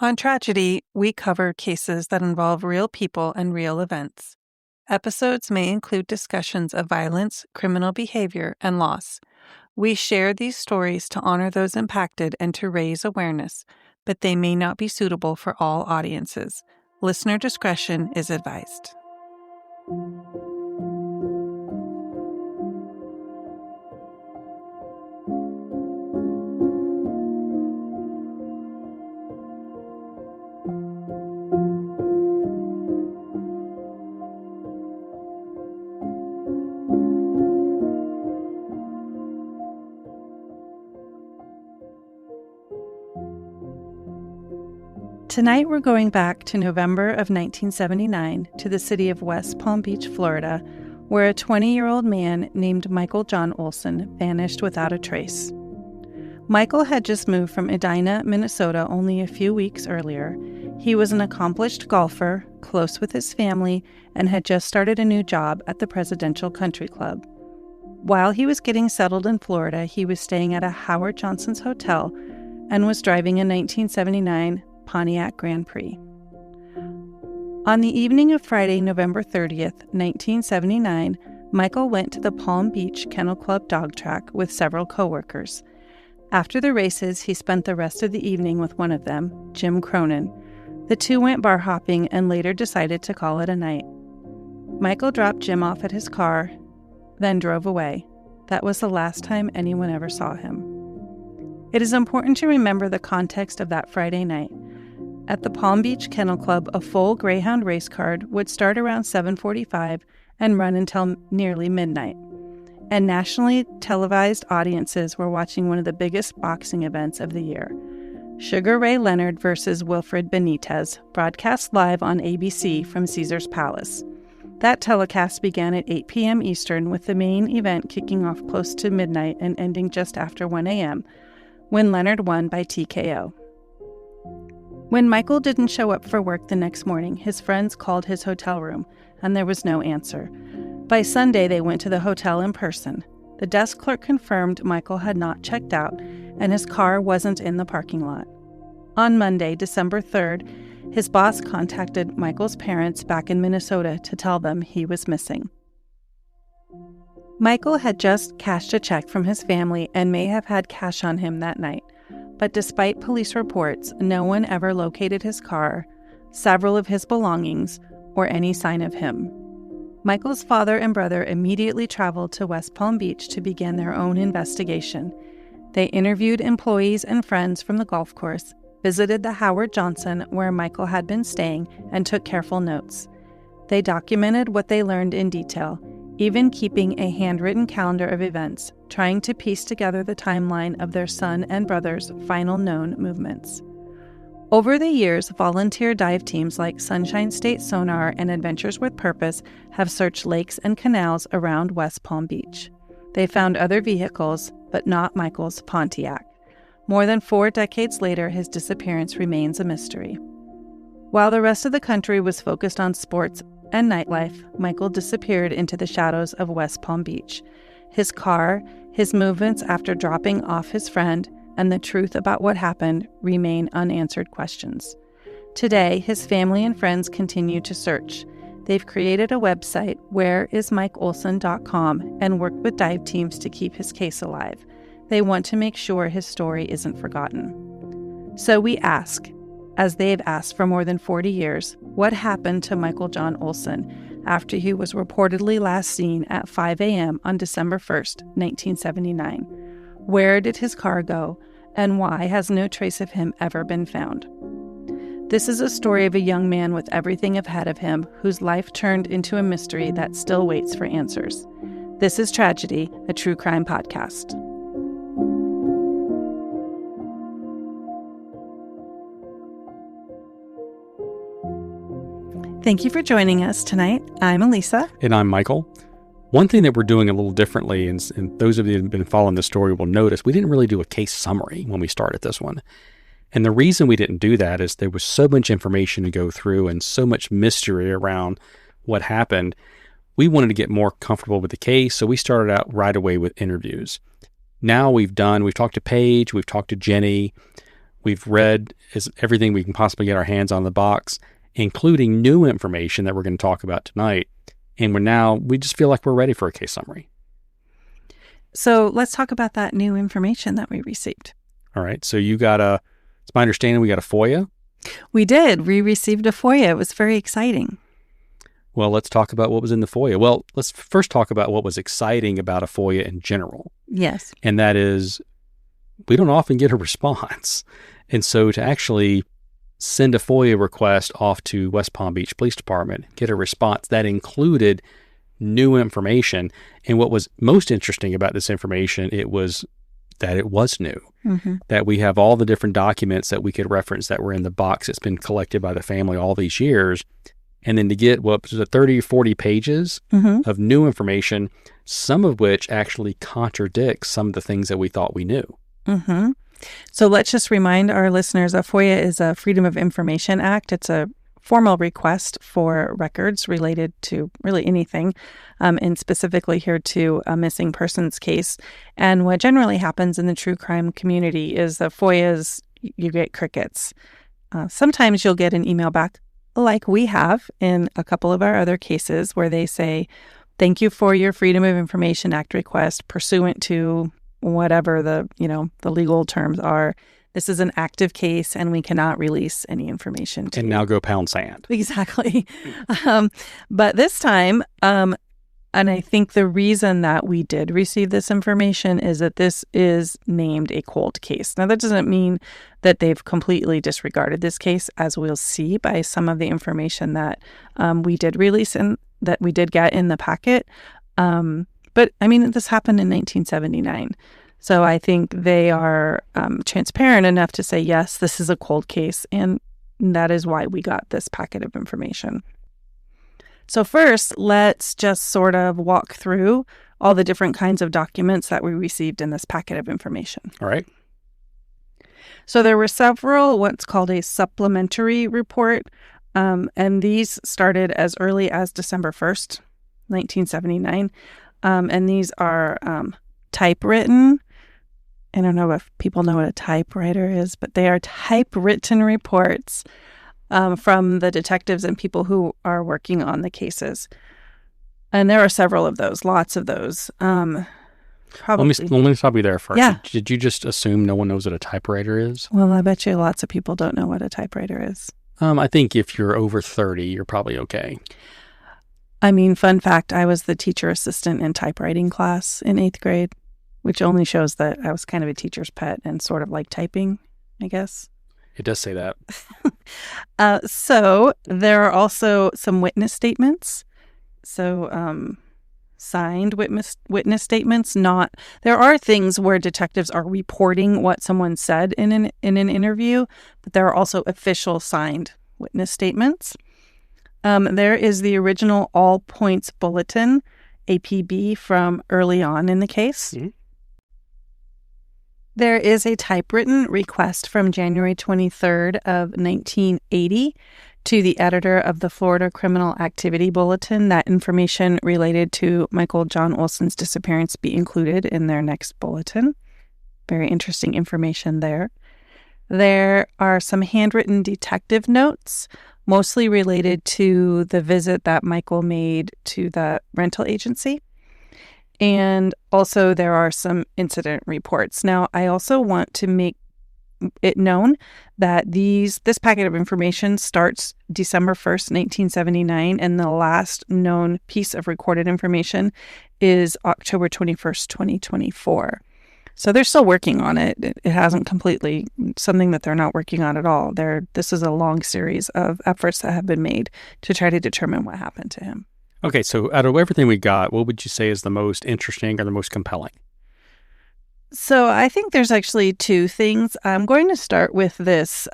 On Tragedy, we cover cases that involve real people and real events. Episodes may include discussions of violence, criminal behavior, and loss. We share these stories to honor those impacted and to raise awareness, but they may not be suitable for all audiences. Listener discretion is advised. Tonight we're going back to November of 1979 to the city of West Palm Beach, Florida, where a 20-year-old man named Michael John Olson vanished without a trace. Michael had just moved from Edina, Minnesota only a few weeks earlier. He was an accomplished golfer, close with his family, and had just started a new job at the Presidential Country Club. While he was getting settled in Florida, he was staying at a Howard Johnson's hotel and was driving a 1979 Pontiac Grand Prix. On the evening of Friday, November 30th, 1979, Michael went to the Palm Beach Kennel Club dog track with several coworkers. After the races, he spent the rest of the evening with one of them, Jim Cronin. The two went bar hopping and later decided to call it a night. Michael dropped Jim off at his car, then drove away. That was the last time anyone ever saw him. It is important to remember the context of that Friday night. At the Palm Beach Kennel Club, a full Greyhound race card would start around 7:45 and run until nearly midnight. And nationally televised audiences were watching one of the biggest boxing events of the year. Sugar Ray Leonard versus Wilfred Benitez, broadcast live on ABC from Caesars Palace. That telecast began at 8 p.m. Eastern, with the main event kicking off close to midnight and ending just after 1 a.m., when Leonard won by TKO. When Michael didn't show up for work the next morning, his friends called his hotel room, and there was no answer. By Sunday, they went to the hotel in person. The desk clerk confirmed Michael had not checked out, and his car wasn't in the parking lot. On Monday, December 3rd, his boss contacted Michael's parents back in Minnesota to tell them he was missing. Michael had just cashed a check from his family and may have had cash on him that night. But despite police reports, no one ever located his car, several of his belongings, or any sign of him. Michael's father and brother immediately traveled to West Palm Beach to begin their own investigation. They interviewed employees and friends from the golf course, visited the Howard Johnson where Michael had been staying, and took careful notes. They documented what they learned in detail, even keeping a handwritten calendar of events, trying to piece together the timeline of their son and brother's final known movements. Over the years, volunteer dive teams like Sunshine State Sonar and Adventures with Purpose have searched lakes and canals around West Palm Beach. They found other vehicles, but not Michael's Pontiac. More than 4 decades later, his disappearance remains a mystery. While the rest of the country was focused on sports and nightlife, Michael disappeared into the shadows of West Palm Beach. His car, his movements after dropping off his friend, and the truth about what happened remain unanswered questions. Today, his family and friends continue to search. They've created a website, whereismikeolson.com, and worked with dive teams to keep his case alive. They want to make sure his story isn't forgotten. So we ask, as they've asked for more than 40 years, what happened to Michael John Olson after he was reportedly last seen at 5 a.m. on December 1st, 1979? Where did his car go, and why has no trace of him ever been found? This is a story of a young man with everything ahead of him, whose life turned into a mystery that still waits for answers. This is Tragedy, a true crime podcast. Thank you for joining us tonight. I'm Elisa. And I'm Michael. One thing that we're doing a little differently, and those of you who have been following the story will notice, we didn't really do a case summary when we started this one. And the reason we didn't do that is there was so much information to go through and so much mystery around what happened. We wanted to get more comfortable with the case, so we started out right away with interviews. Now we've talked to Paige, we've talked to Jenny. We've read everything we can possibly get our hands on the box, including new information that we're going to talk about tonight. And we just feel like we're ready for a case summary. So let's talk about that new information that we received. All right. So it's my understanding we got a FOIA. We did. We received a FOIA. It was very exciting. Well, let's talk about what was in the FOIA. Well, let's first talk about what was exciting about a FOIA in general. Yes. And that is, we don't often get a response. And so to actually send a FOIA request off to West Palm Beach Police Department, get a response that included new information. And what was most interesting about this information, it was that it was new, that we have all the different documents that we could reference that were in the box that's been collected by the family all these years. And then to get 30 or 40 pages of new information, some of which actually contradicts some of the things that we thought we knew. So let's just remind our listeners, a FOIA is a Freedom of Information Act. It's a formal request for records related to really anything, and specifically here to a missing persons case. And what generally happens in the true crime community is the FOIAs, you get crickets. Sometimes you'll get an email back, like we have in a couple of our other cases, where they say, thank you for your Freedom of Information Act request pursuant to whatever the legal terms are. This is an active case and we cannot release any information to you. And now go pound sand. Exactly. But this time, and I think the reason that we did receive this information is that this is named a cold case. Now, that doesn't mean that they've completely disregarded this case, as we'll see by some of the information that we did release and that we did get in the packet. But I mean, this happened in 1979. So I think they are transparent enough to say, yes, this is a cold case, and that is why we got this packet of information. So first, let's just sort of walk through all the different kinds of documents that we received in this packet of information. All right. So there were several, what's called a supplementary report, and these started as early as December 1st, 1979. And these are typewritten. I don't know if people know what a typewriter is, but they are typewritten reports from the detectives and people who are working on the cases. And there are several of those, lots of those. Probably. Let me stop you there first. Yeah. Did you just assume no one knows what a typewriter is? Well, I bet you lots of people don't know what a typewriter is. I think if you're over 30, you're probably okay. I mean, fun fact, I was the teacher assistant in typewriting class in 8th grade, which only shows that I was kind of a teacher's pet and sort of like typing, I guess. It does say that. So there are also some witness statements. So signed witness statements. There are things where detectives are reporting what someone said in an interview, but there are also official signed witness statements. There is the original all points bulletin, APB, from early on in the case. Mm-hmm. There is a typewritten request from January 23rd of 1980 to the editor of the Florida Criminal Activity Bulletin that information related to Michael John Olson's disappearance be included in their next bulletin. Very interesting information there. There are some handwritten detective notes, mostly related to the visit that Michael made to the rental agency. And also there are some incident reports. Now, I also want to make it known that this packet of information starts December 1st, 1979, and the last known piece of recorded information is October 21st, 2024. So they're still working on it. It hasn't completely something that they're not working on at all. This is a long series of efforts that have been made to try to determine what happened to him. Okay, so out of everything we got, what would you say is the most interesting or the most compelling? So I think there's actually two things. I'm going to start with this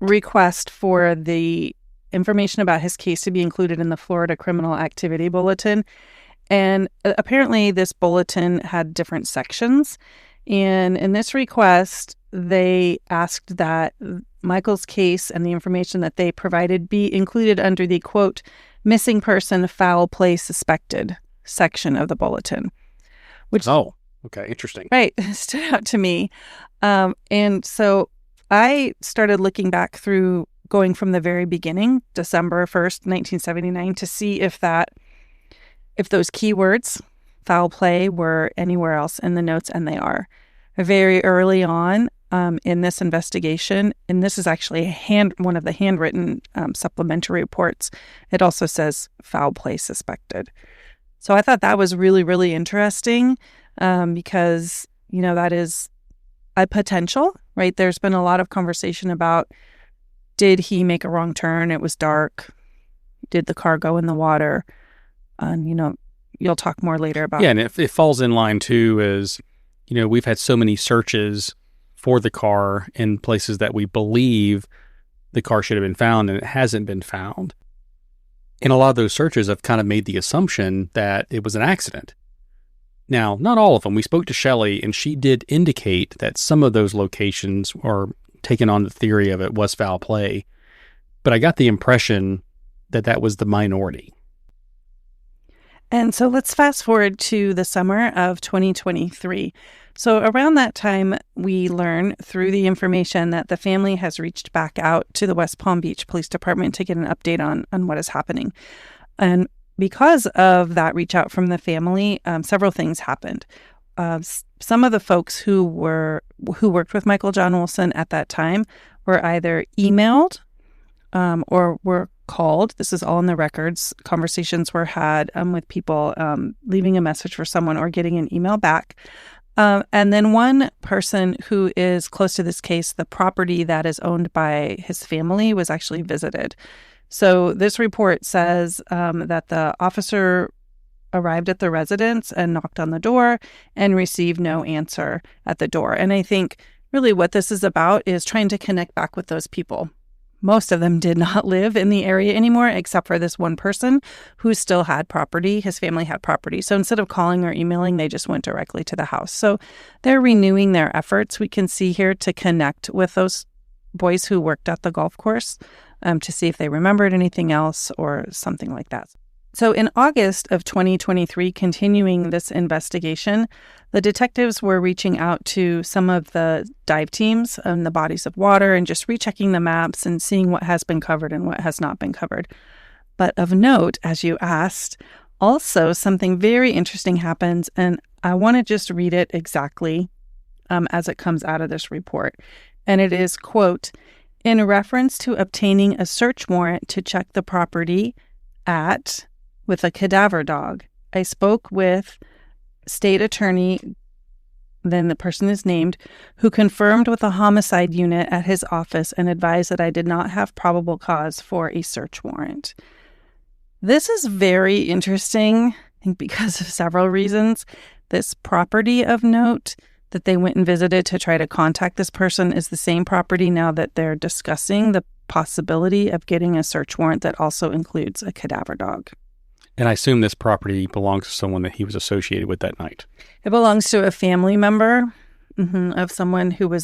request for the information about his case to be included in the Florida Criminal Activity Bulletin. And apparently this bulletin had different sections. And in this request, they asked that Michael's case and the information that they provided be included under the, quote, missing person foul play suspected section of the bulletin. Oh, Okay, interesting. Right. It stood out to me. And so I started looking back through going from the very beginning, December 1st, 1979, to see if those keywords, foul play, were anywhere else in the notes, and they are. Very early on in this investigation, and this is actually one of the handwritten supplementary reports, it also says foul play suspected. So I thought that was really, really interesting because, that is a potential, right? There's been a lot of conversation about, did he make a wrong turn? It was dark. Did the car go in the water? And, you'll talk more later about. Yeah, and it falls in line too as, we've had so many searches for the car in places that we believe the car should have been found and it hasn't been found. And a lot of those searches have kind of made the assumption that it was an accident. Now, not all of them. We spoke to Shelley, and she did indicate that some of those locations are taken on the theory of it was foul play. But I got the impression that that was the minority. And so let's fast forward to the summer of 2023. So around that time, we learn through the information that the family has reached back out to the West Palm Beach Police Department to get an update on what is happening. And because of that reach out from the family, several things happened. Some of the folks who worked with Michael John Olson at that time were either emailed or were called. This is all in the records. Conversations were had with people leaving a message for someone or getting an email back. And then one person who is close to this case, the property that is owned by his family, was actually visited. So this report says that the officer arrived at the residence and knocked on the door and received no answer at the door. And I think really what this is about is trying to connect back with those people. Most of them did not live in the area anymore, except for this one person who still had property. His family had property. So instead of calling or emailing, they just went directly to the house. So they're renewing their efforts, we can see here, to connect with those boys who worked at the golf course to see if they remembered anything else or something like that. So in August of 2023, continuing this investigation, the detectives were reaching out to some of the dive teams on the bodies of water and just rechecking the maps and seeing what has been covered and what has not been covered. But of note, as you asked, also something very interesting happens, and I want to just read it exactly as it comes out of this report. And it is, quote, "In reference to obtaining a search warrant to check the property with a cadaver dog, I spoke with state attorney," then the person is named, "who confirmed with the homicide unit at his office and advised that I did not have probable cause for a search warrant." This is very interesting, I think, because of several reasons. This property of note that they went and visited to try to contact this person is the same property now that they're discussing the possibility of getting a search warrant that also includes a cadaver dog. And I assume this property belongs to someone that he was associated with that night. It belongs to a family member of someone who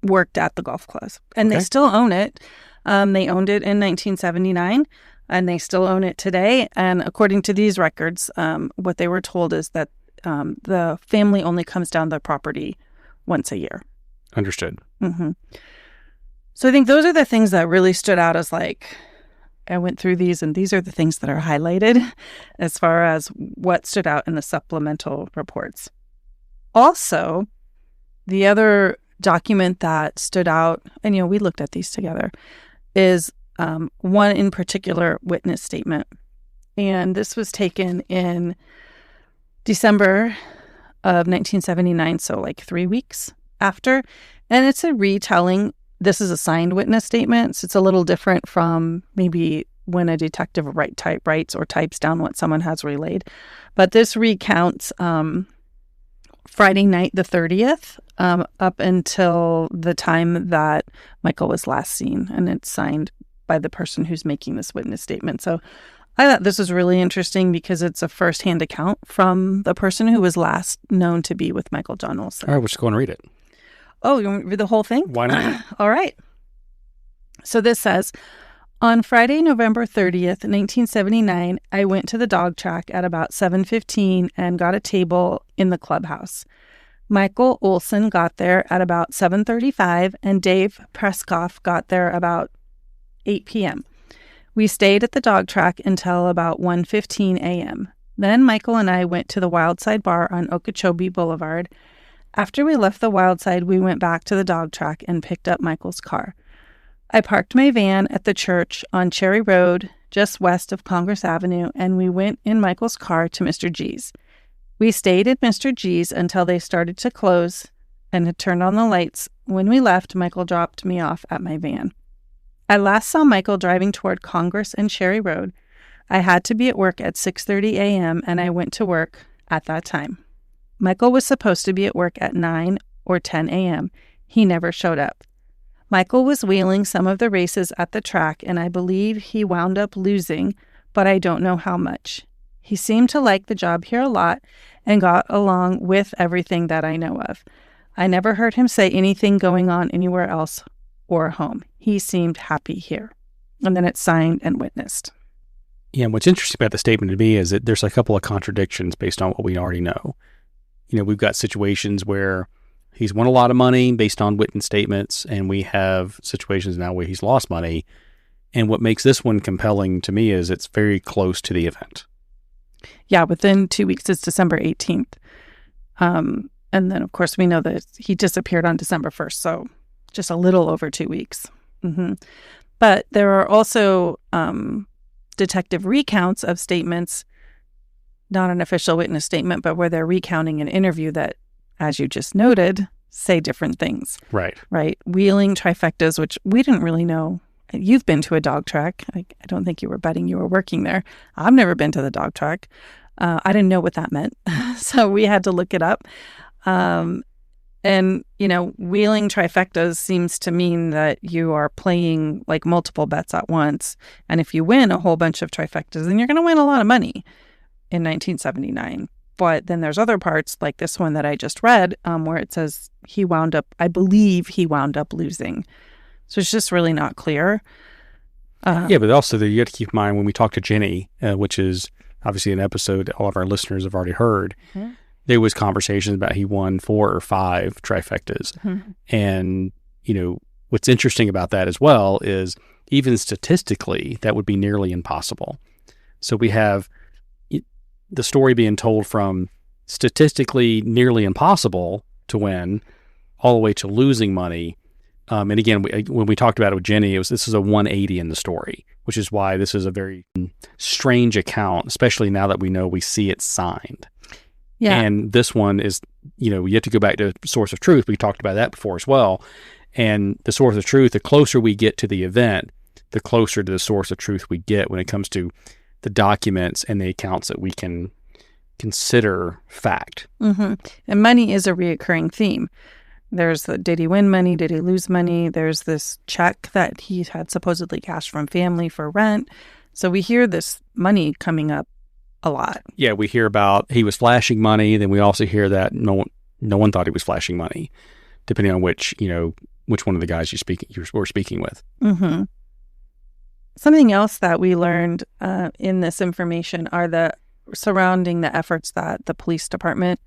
worked at the golf club. And They still own it. They owned it in 1979, and they still own it today. And according to these records, what they were told is that the family only comes down the property once a year. Understood. Mm-hmm. So I think those are the things that really stood out as I went through these, and these are the things that are highlighted as far as what stood out in the supplemental reports. Also, the other document that stood out, and we looked at these together, is one in particular witness statement. And this was taken in December of 1979, so 3 weeks after. And it's a retelling. This is a signed witness statement, so it's a little different from maybe when a detective writes or types down what someone has relayed. But this recounts Friday night the 30th up until the time that Michael was last seen, and it's signed by the person who's making this witness statement. So I thought this was really interesting because it's a firsthand account from the person who was last known to be with Michael John Olson. All right, we'll just go and read it. Oh, you want to read the whole thing? Why not? All right. So this says, "On Friday, November 30th, 1979, I went to the dog track at about 7:15 and got a table in the clubhouse. Michael Olson got there at about 7:35, and Dave Preskoff got there about 8 p.m. We stayed at the dog track until about 1:15 a.m. Then Michael and I went to the Wildside Bar on Okeechobee Boulevard. After we left the Wildside, we went back to the dog track and picked up Michael's car. I parked my van at the church on Cherry Road, just west of Congress Avenue, and we went in Michael's car to Mr. G's. We stayed at Mr. G's until they started to close and had turned on the lights. When we left, Michael dropped me off at my van. I last saw Michael driving toward Congress and Cherry Road. I had to be at work at 6:30 a.m., and I went to work at that time. Michael was supposed to be at work at 9 or 10 a.m. He never showed up. Michael was wheeling some of the races at the track, and I believe he wound up losing, but I don't know how much. He seemed to like the job here a lot and got along with everything that I know of. I never heard him say anything going on anywhere else or home. He seemed happy here. And then it's signed and witnessed. Yeah, and what's interesting about the statement to me is that there's a couple of contradictions based on what we already know. You know, we've got situations where he's won a lot of money based on witness statements, and we have situations now where he's lost money. And what makes this one compelling to me is it's very close to the event. Yeah, within 2 weeks, it's December 18th. And then, of course, we know that he disappeared on December 1st, so just a little over 2 weeks. But there are also detective recounts of statements, not an official witness statement, but where they're recounting an interview that, as you just noted, say different things. Right. Wheeling trifectas, which we didn't really know. You've been to a dog track. I don't think you were betting you were working there. I've never been to the dog track. I didn't know what that meant. So we had to look it up. And, you know, wheeling trifectas seems to mean that you are playing like multiple bets at once. And if you win a whole bunch of trifectas, then you're going to win a lot of money in 1979. But then there's other parts like this one that I just read where it says I believe he wound up losing. So it's just really not clear. Yeah, but also you have to keep in mind when we talk to Jenny, which is obviously an episode all of our listeners have already heard, there was conversations about he won 4 or 5 trifectas. And, you know, what's interesting about that as well is even statistically, that would be nearly impossible. So we have the story being told from statistically nearly impossible to win all the way to losing money. And again, when we talked about it with Jenny, this is a 180 in the story, which is why this is a very strange account, especially now that we see it signed. Yeah. And this one is, you know, you have to go back to source of truth. We talked about that before as well. And the source of truth, the closer we get to the event, the closer to the source of truth we get when it comes to the documents and the accounts that we can consider fact. And money is a reoccurring theme. There's the did he win money? Did he lose money? There's this check that he had supposedly cashed from family for rent. So we hear this money coming up a lot. Yeah, we hear about he was flashing money. Then we also hear that no one thought he was flashing money, depending on which one of the guys you were speaking with. Something else that we learned in this information are surrounding the efforts that the police department.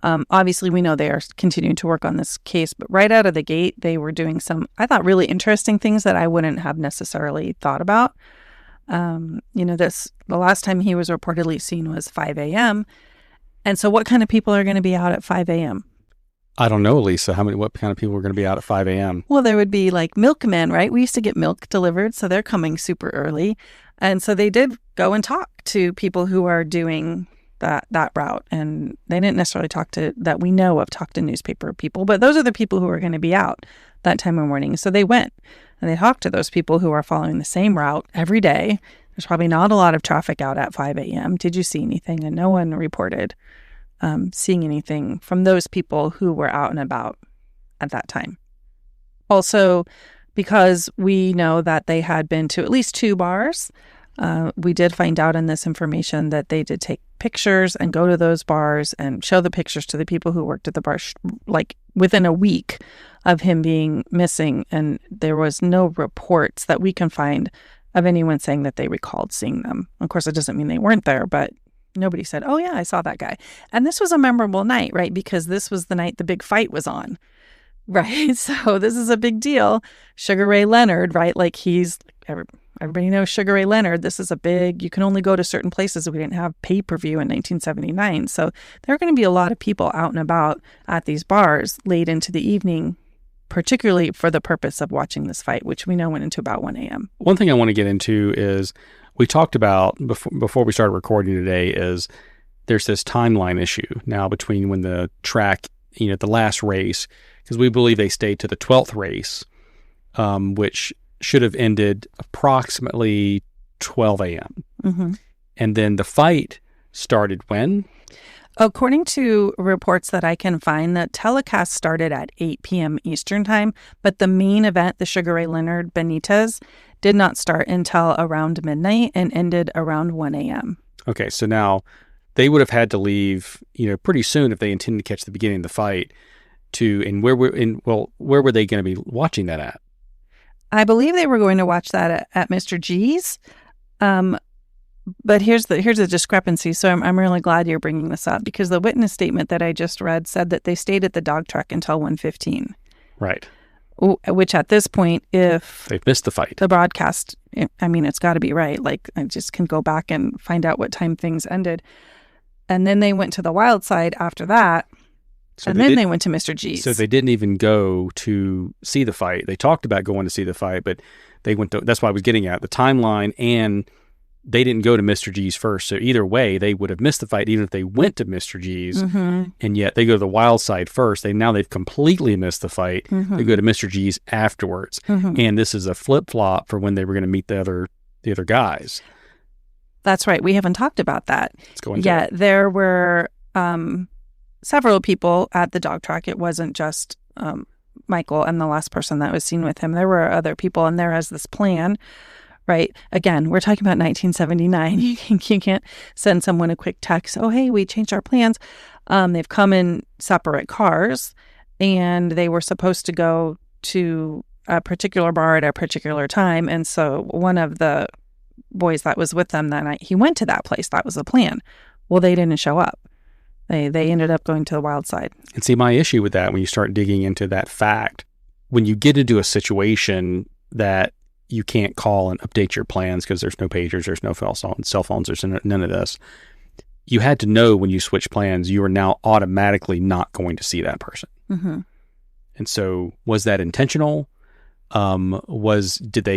Obviously, we know they are continuing to work on this case, but right out of the gate, they were doing some, I thought, really interesting things that I wouldn't have necessarily thought about. The last time he was reportedly seen was 5 a.m. And so what kind of people are going to be out at 5 a.m.? I don't know, Lisa. What kind of people are going to be out at 5 a.m.? Well, there would be like milkmen, right? We used to get milk delivered, so they're coming super early. And so they did go and talk to people who are doing that route. And they didn't necessarily talk to newspaper people, but those are the people who are going to be out that time of morning. So they went and they talked to those people who are following the same route every day. There's probably not a lot of traffic out at 5 a.m. Did you see anything? And no one reported seeing anything from those people who were out and about at that time. Also, because we know that they had been to at least 2 bars, we did find out in this information that they did take pictures and go to those bars and show the pictures to the people who worked at the bar, like within a week of him being missing. And there was no reports that we can find of anyone saying that they recalled seeing them. Of course, it doesn't mean they weren't there, but Nobody said, oh, yeah, I saw that guy. And this was a memorable night, right? Because this was the night the big fight was on, right? So this is a big deal. Sugar Ray Leonard, right? Like everybody knows Sugar Ray Leonard. This is a big, you can only go to certain places. We didn't have pay-per-view in 1979. So there are going to be a lot of people out and about at these bars late into the evening, particularly for the purpose of watching this fight, which we know went into about 1 a.m. One thing I want to get into is we talked about before we started recording today is there's this timeline issue now between when the track, the last race, because we believe they stayed to the 12th race, which should have ended approximately 12 a.m. Mm-hmm. And then the fight started when? According to reports that I can find, the telecast started at 8 p.m. Eastern time, but the main event, the Sugar Ray Leonard Benitez, did not start until around midnight and ended around 1 a.m. Okay, so now they would have had to leave, pretty soon if they intended to catch the beginning of the fight. Where were they going to be watching that at? I believe they were going to watch that at Mr. G's. But here's the discrepancy. So I'm really glad you're bringing this up, because the witness statement that I just read said that they stayed at the dog track until 1:15. Right. Which at this point, if they've missed the fight, the broadcast, it's got to be right. Like, I just can go back and find out what time things ended. And then they went to the Wild Side after that. So they went to Mr. G's. So they didn't even go to see the fight. They talked about going to see the fight, but they went to, that's why I was getting at the timeline, and they didn't go to Mr. G's first. So either way, they would have missed the fight even if they went to Mr. G's. Mm-hmm. And yet they go to the Wild Side first. They've completely missed the fight. Mm-hmm. They go to Mr. G's afterwards. Mm-hmm. And this is a flip-flop for when they were going to meet the other guys. That's right. We haven't talked about that yet. There were several people at the dog track. It wasn't just Michael and the last person that was seen with him. There were other people, and there was this plan. Right. Again, we're talking about 1979. You can't send someone a quick text. Oh, hey, we changed our plans. They've come in separate cars, and they were supposed to go to a particular bar at a particular time. And so one of the boys that was with them that night, he went to that place. That was the plan. Well, they didn't show up. They ended up going to the Wild Side. And see, my issue with that, when you start digging into that fact, when you get into a situation that you can't call and update your plans because there's no pagers, there's no cell phones, there's none of this. You had to know when you switch plans, you are now automatically not going to see that person. Mm-hmm. And so, was that intentional? Was it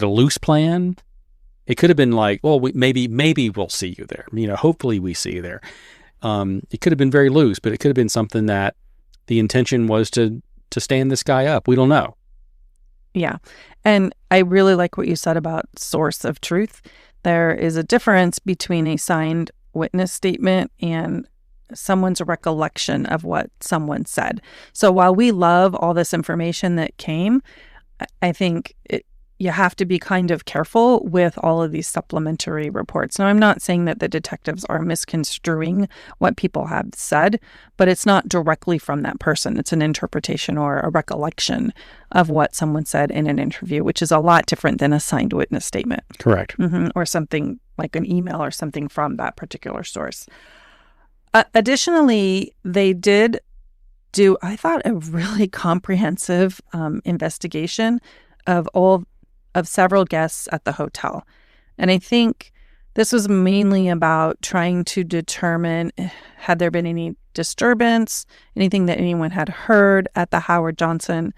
a loose plan? It could have been like, well, maybe we'll see you there. Hopefully we see you there. It could have been very loose, but it could have been something that the intention was to stand this guy up. We don't know. Yeah. And I really like what you said about source of truth. There is a difference between a signed witness statement and someone's recollection of what someone said. So while we love all this information that came, I think you have to be kind of careful with all of these supplementary reports. Now, I'm not saying that the detectives are misconstruing what people have said, but it's not directly from that person. It's an interpretation or a recollection of what someone said in an interview, which is a lot different than a signed witness statement. Correct. Mm-hmm. Or something like an email or something from that particular source. Additionally, they did do, I thought, a really comprehensive investigation of several guests at the hotel. And I think this was mainly about trying to determine, had there been any disturbance, anything that anyone had heard at the Howard Johnson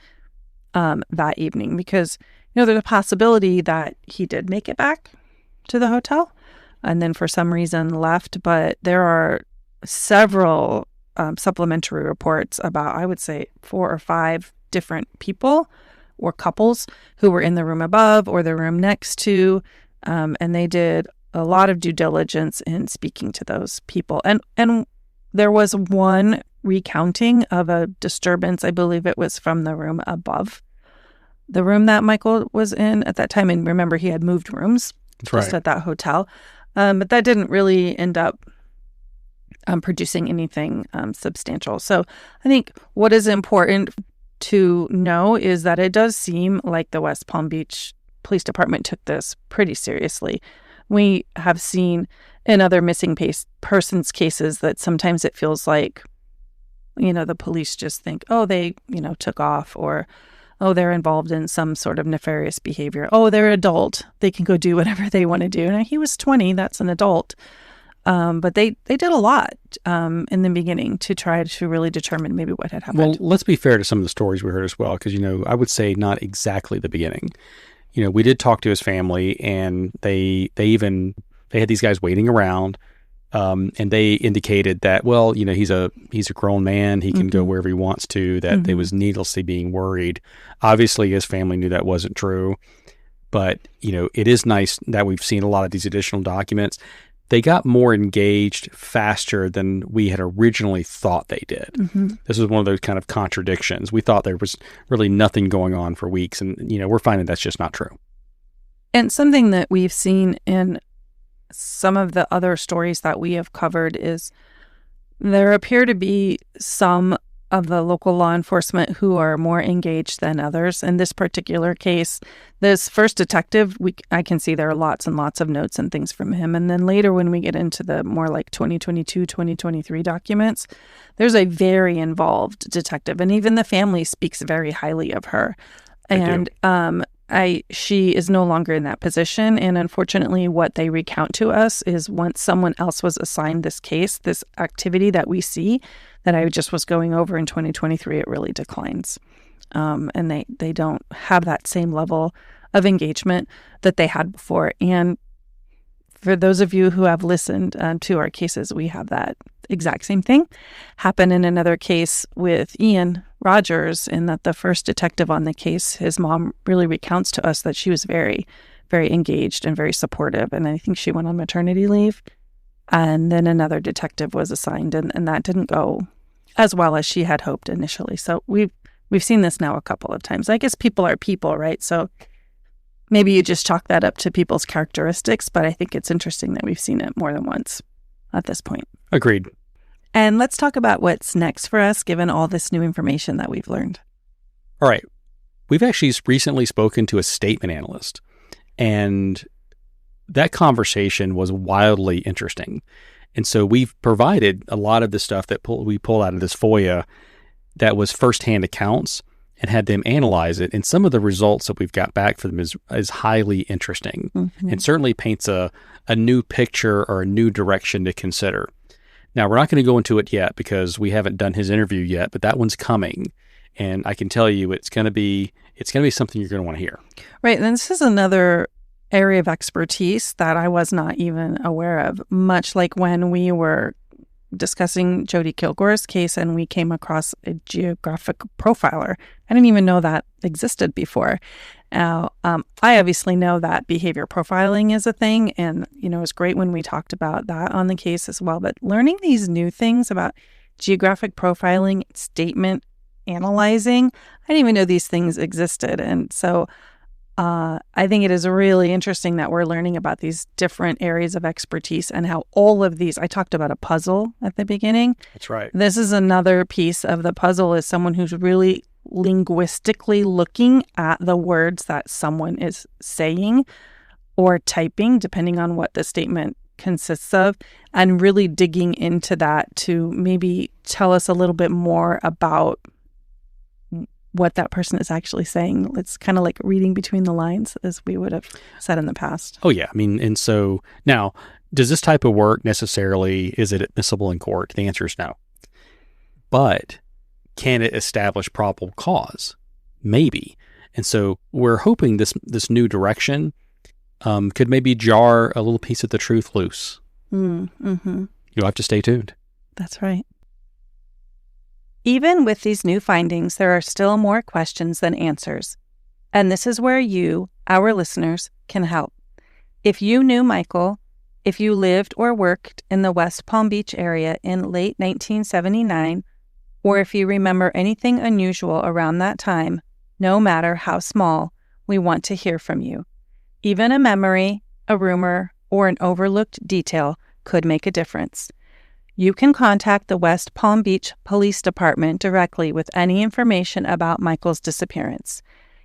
that evening. Because, there's a possibility that he did make it back to the hotel and then for some reason left. But there are several supplementary reports about, I would say, 4 or 5 different people or couples who were in the room above or the room next to, and they did a lot of due diligence in speaking to those people. And there was one recounting of a disturbance. I believe it was from the room above the room that Michael was in at that time. And remember, he had moved rooms just at that hotel. But that didn't really end up producing anything substantial. So I think what is important to know is that it does seem like the West Palm Beach Police Department took this pretty seriously. We have seen in other missing persons cases that sometimes it feels like, the police just think, oh, they, took off, or, oh, they're involved in some sort of nefarious behavior. Oh, they're adult. They can go do whatever they want to do. Now, he was 20. That's an adult. But they did a lot in the beginning to try to really determine maybe what had happened. Well, let's be fair to some of the stories we heard as well, because, I would say not exactly the beginning. We did talk to his family, and they had these guys waiting around, and they indicated that, well, he's a grown man. He can go wherever he wants to, that they was needlessly being worried. Obviously, his family knew that wasn't true. But, it is nice that we've seen a lot of these additional documents. They got more engaged faster than we had originally thought they did. This was one of those kind of contradictions. We thought there was really nothing going on for weeks, and, we're finding that's just not true. And something that we've seen in some of the other stories that we have covered is there appear to be some of the local law enforcement who are more engaged than others. In this particular case, this first detective, I can see there are lots and lots of notes and things from him. And then later when we get into the more like 2022, 2023 documents, there's a very involved detective. And even the family speaks very highly of her. And she is no longer in that position. And unfortunately, what they recount to us is once someone else was assigned this case, this activity that we see that I just was going over in 2023, it really declines. And they don't have that same level of engagement that they had before. And for those of you who have listened to our cases, we have that exact same thing happen in another case with Ian Rogers, in that the first detective on the case, his mom really recounts to us that she was very, very engaged and very supportive. And I think she went on maternity leave. And then another detective was assigned, and that didn't go as well as she had hoped initially. So we've seen this now a couple of times. I guess people are people, right? So maybe you just chalk that up to people's characteristics, but I think it's interesting that we've seen it more than once at this point. Agreed. And let's talk about what's next for us, given all this new information that we've learned. All right. We've actually recently spoken to a statement analyst, and that conversation was wildly interesting. And so we've provided a lot of the stuff that we pulled out of this FOIA that was firsthand accounts and had them analyze it. And some of the results that we've got back for them is highly interesting and certainly paints a new picture or a new direction to consider. Now, we're not going to go into it yet because we haven't done his interview yet, but that one's coming. And I can tell you it's going to be something you're going to want to hear. Right. And this is another area of expertise that I was not even aware of, much like when we were discussing Jody Kilgore's case and we came across a geographic profiler. I didn't even know that existed before. Now, I obviously know that behavior profiling is a thing, and, it was great when we talked about that on the case as well. But learning these new things about geographic profiling, statement analyzing, I didn't even know these things existed. And so I think it is really interesting that we're learning about these different areas of expertise and how all of these, I talked about a puzzle at the beginning. That's right. This is another piece of the puzzle, is someone who's really linguistically looking at the words that someone is saying or typing, depending on what the statement consists of, and really digging into that to maybe tell us a little bit more about what that person is actually saying. It's kind of like reading between the lines, as we would have said in the past. Oh, yeah. I mean, and so now, does this type of work necessarily, is it admissible in court? The answer is no. But can it establish probable cause? Maybe. And so we're hoping this new direction could maybe jar a little piece of the truth loose. Mm-hmm. You'll have to stay tuned. That's right. Even with these new findings, there are still more questions than answers. And this is where you, our listeners, can help. If you knew Michael, if you lived or worked in the West Palm Beach area in late 1979, or if you remember anything unusual around that time, no matter how small, we want to hear from you. Even a memory, a rumor, or an overlooked detail could make a difference. You can contact the West Palm Beach Police Department directly with any information about Michael's disappearance.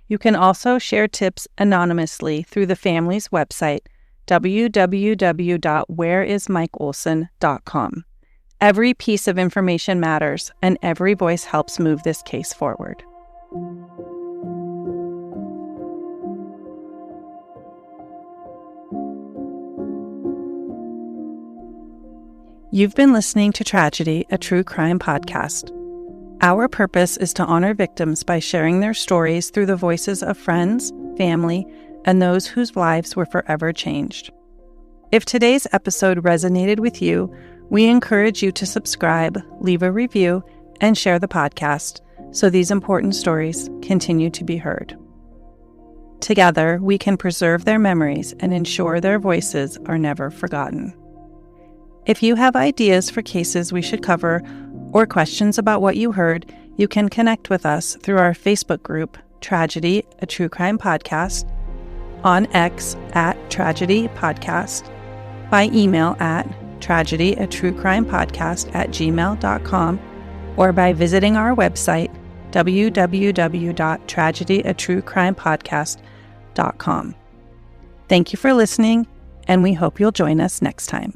You can also share tips anonymously through the family's website, www.whereismikeolson.com. Every piece of information matters, and every voice helps move this case forward. You've been listening to Tragedy, a true crime podcast. Our purpose is to honor victims by sharing their stories through the voices of friends, family, and those whose lives were forever changed. If today's episode resonated with you, we encourage you to subscribe, leave a review, and share the podcast so these important stories continue to be heard. Together, we can preserve their memories and ensure their voices are never forgotten. If you have ideas for cases we should cover or questions about what you heard, you can connect with us through our Facebook group, Tragedy, a True Crime Podcast, on X at Tragedy Podcast, by email at tragedyaTrueCrimePodcast@gmail.com, or by visiting our website, www.tragedyaTrueCrimePodcast.com. Thank you for listening, and we hope you'll join us next time.